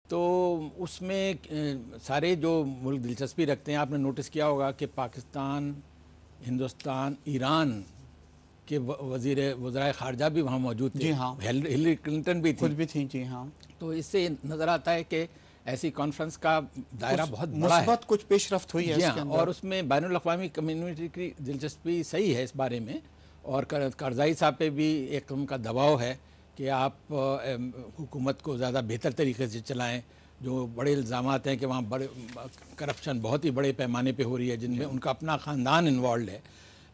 تو اس میں سارے جو ملک دلچسپی رکھتے ہیں، آپ نے نوٹس کیا ہوگا کہ پاکستان، ہندوستان، ایران کے وزرائے خارجہ بھی وہاں موجود تھے. جی ہاں، ہلری کلنٹن بھی خود بھی تھیں. جی ہاں. تو اس سے نظر آتا ہے کہ ایسی کانفرنس کا دائرہ بہت بڑا ہے. مثبت کچھ پیش رفت ہوئی ہے جی اس ہاں، کے اندر. اور اس میں بین الاقوامی کمیونٹی کی دلچسپی صحیح ہے اس بارے میں، اور کرزائی صاحب پہ بھی ایک قسم کا دباؤ ہے کہ آپ حکومت کو زیادہ بہتر طریقے سے چلائیں. جو بڑے الزامات ہیں کہ وہاں بڑے کرپشن بہت ہی بڑے پیمانے پہ ہو رہی ہے، جن میں ان کا اپنا خاندان انوالوڈ ہے،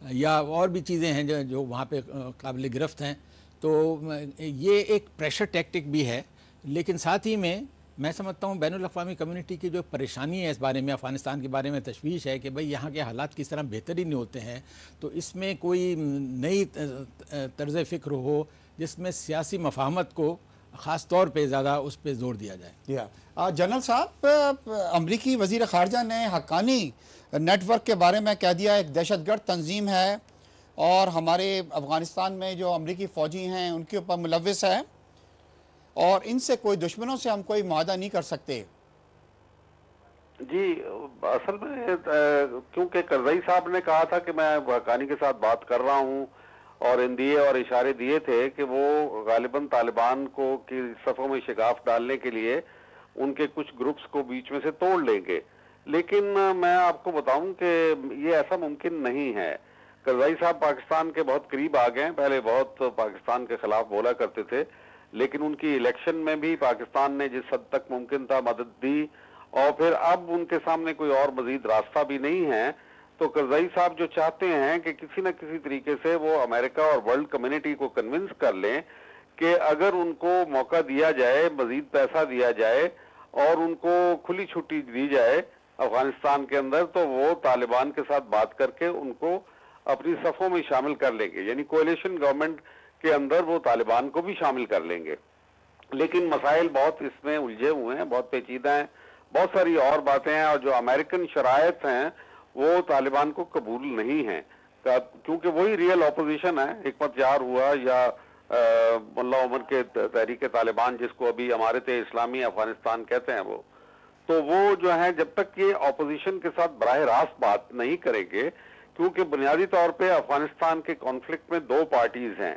یا اور بھی چیزیں ہیں جو وہاں پہ قابل گرفت ہیں. تو یہ ایک پریشر ٹیکٹک بھی ہے. لیکن ساتھ ہی میں سمجھتا ہوں بین الاقوامی کمیونٹی کی جو پریشانی ہے اس بارے میں، افغانستان کے بارے میں تشویش ہے کہ بھئی یہاں کے حالات کس طرح بہتر ہی نہیں ہوتے ہیں. تو اس میں کوئی نئی طرز فکر ہو جس میں سیاسی مفاہمت کو خاص طور پہ زیادہ اس پہ زور دیا جائے. جنرل صاحب، امریکی وزیر خارجہ نے حقانی نیٹ ورک کے بارے میں کہہ دیا ایک دہشت گرد تنظیم ہے، اور ہمارے افغانستان میں جو امریکی فوجی ہیں ان کے اوپر ملوث ہے، اور ان سے کوئی دشمنوں سے ہم کوئی معاہدہ نہیں کر سکتے. جی، اصل میں کیونکہ کرزئی صاحب نے کہا تھا کہ میں حقانی کے ساتھ بات کر رہا ہوں، اور اندیے اور اشارے دیے تھے کہ وہ غالباً طالبان کو کی صفوں میں شگاف ڈالنے کے لیے ان کے کچھ گروپس کو بیچ میں سے توڑ لیں گے. لیکن میں آپ کو بتاؤں کہ یہ ایسا ممکن نہیں ہے. کرزئی صاحب پاکستان کے بہت قریب آ گئے ہیں. پہلے بہت پاکستان کے خلاف بولا کرتے تھے، لیکن ان کی الیکشن میں بھی پاکستان نے جس حد تک ممکن تھا مدد دی، اور پھر اب ان کے سامنے کوئی اور مزید راستہ بھی نہیں ہے. تو کرزئی صاحب جو چاہتے ہیں کہ کسی نہ کسی طریقے سے وہ امریکہ اور ورلڈ کمیونٹی کو کنونس کر لیں کہ اگر ان کو موقع دیا جائے، مزید پیسہ دیا جائے اور ان کو کھلی چھٹی دی جائے افغانستان کے اندر، تو وہ طالبان کے ساتھ بات کر کے ان کو اپنی صفوں میں شامل کر لیں گے. یعنی کولیشن گورنمنٹ کے اندر وہ طالبان کو بھی شامل کر لیں گے. لیکن مسائل بہت اس میں الجھے ہوئے ہیں، بہت پیچیدہ ہیں، بہت ساری اور باتیں ہیں، اور جو امریکن شرائط ہیں وہ طالبان کو قبول نہیں ہیں، کیونکہ وہی ریئل اپوزیشن ہے. حکمت یار ہوا یا ملا عمر کے تحریک طالبان، جس کو ابھی امارت اسلامی افغانستان کہتے ہیں، تو وہ جو ہیں جب تک یہ اپوزیشن کے ساتھ براہ راست بات نہیں کریں گے، کیونکہ بنیادی طور پہ افغانستان کے کانفلکٹ میں دو پارٹیز ہیں.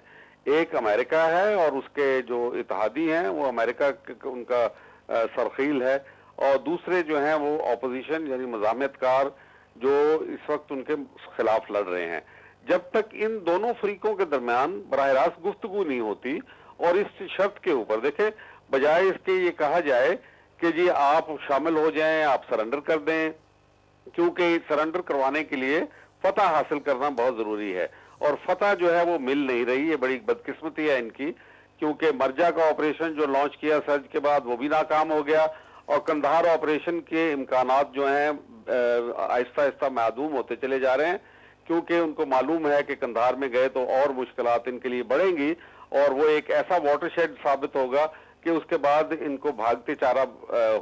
ایک امریکہ ہے اور اس کے جو اتحادی ہیں وہ امریکہ ان کا سرخیل ہے، اور دوسرے جو ہیں وہ اپوزیشن یعنی مزاحمت کار جو اس وقت ان کے خلاف لڑ رہے ہیں. جب تک ان دونوں فریقوں کے درمیان براہ راست گفتگو نہیں ہوتی، اور اس شرط کے اوپر دیکھیں، بجائے اس کے یہ کہا جائے کہ جی آپ شامل ہو جائیں، آپ سرنڈر کر دیں، کیونکہ سرنڈر کروانے کے لیے فتح حاصل کرنا بہت ضروری ہے، اور فتح جو ہے وہ مل نہیں رہی. یہ بڑی بدقسمتی ہے ان کی، کیونکہ مرجا کا آپریشن جو لانچ کیا سرج کے بعد وہ بھی ناکام ہو گیا، اور کندھار آپریشن کے امکانات جو ہیں آہستہ آہستہ معدوم ہوتے چلے جا رہے ہیں، کیونکہ ان کو معلوم ہے کہ کندھار میں گئے تو اور مشکلات ان کے لیے بڑھیں گی، اور وہ ایک ایسا واٹر شیڈ ثابت ہوگا کہ اس کے بعد ان کو بھاگتے چارہ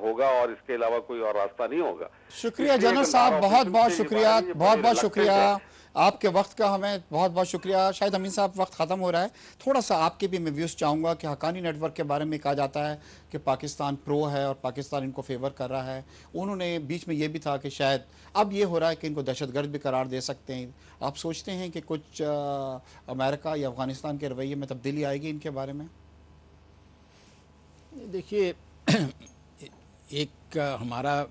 ہوگا، اور اس کے علاوہ کوئی اور راستہ نہیں ہوگا. شکریہ جنرل صاحب، بہت بہت شکریہ، بہت بہت شکریہ آپ کے وقت کا، ہمیں بہت بہت شکریہ. شاید امین صاحب وقت ختم ہو رہا ہے، تھوڑا سا آپ کے بھی میں ویوز چاہوں گا کہ حقانی نیٹ ورک کے بارے میں کہا جاتا ہے کہ پاکستان پرو ہے اور پاکستان ان کو فیور کر رہا ہے. انہوں نے بیچ میں یہ بھی تھا کہ شاید اب یہ ہو رہا ہے کہ ان کو دہشت گرد بھی قرار دے سکتے ہیں. آپ سوچتے ہیں کہ کچھ امریکہ یا افغانستان کے رویے میں تبدیلی آئے گی ان کے بارے میں؟ دیکھیے، ایک ہمارا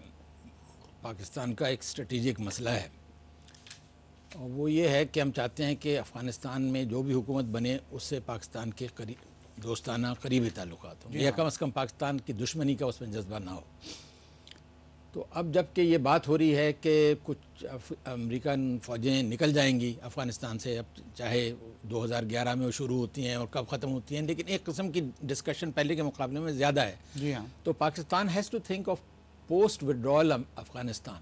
پاکستان کا ایک اسٹریٹجک مسئلہ ہے، اور وہ یہ ہے کہ ہم چاہتے ہیں کہ افغانستان میں جو بھی حکومت بنے اس سے پاکستان کے دوستانہ قریبی تعلقات ہوں، یا کم از کم پاکستان کی دشمنی کا اس میں جذبہ نہ ہو. تو اب جب کہ یہ بات ہو رہی ہے کہ کچھ امریکن فوجیں نکل جائیں گی افغانستان سے، اب چاہے 2011 میں وہ شروع ہوتی ہیں اور کب ختم ہوتی ہیں، لیکن ایک قسم کی ڈسکشن پہلے کے مقابلے میں زیادہ ہے. جی ہاں. تو Pakistan has to think of post withdrawal Afghanistan.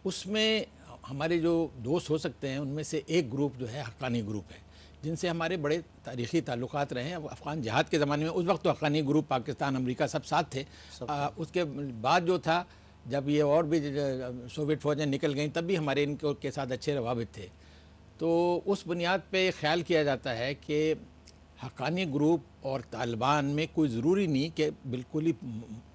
اس میں ہمارے جو دوست ہو سکتے ہیں ان میں سے ایک گروپ جو ہے حقانی گروپ ہے، جن سے ہمارے بڑے تاریخی تعلقات رہے ہیں. افغان جہاد کے زمانے میں اس وقت تو حقانی گروپ پاکستان امریکہ سب ساتھ تھے. اس کے بعد جو تھا، جب یہ اور بھی سوویت فوجیں نکل گئیں، تب بھی ہمارے ان کے ساتھ اچھے روابط تھے. تو اس بنیاد پہ خیال کیا جاتا ہے کہ حقانی گروپ اور طالبان میں کوئی ضروری نہیں کہ بالکل ہی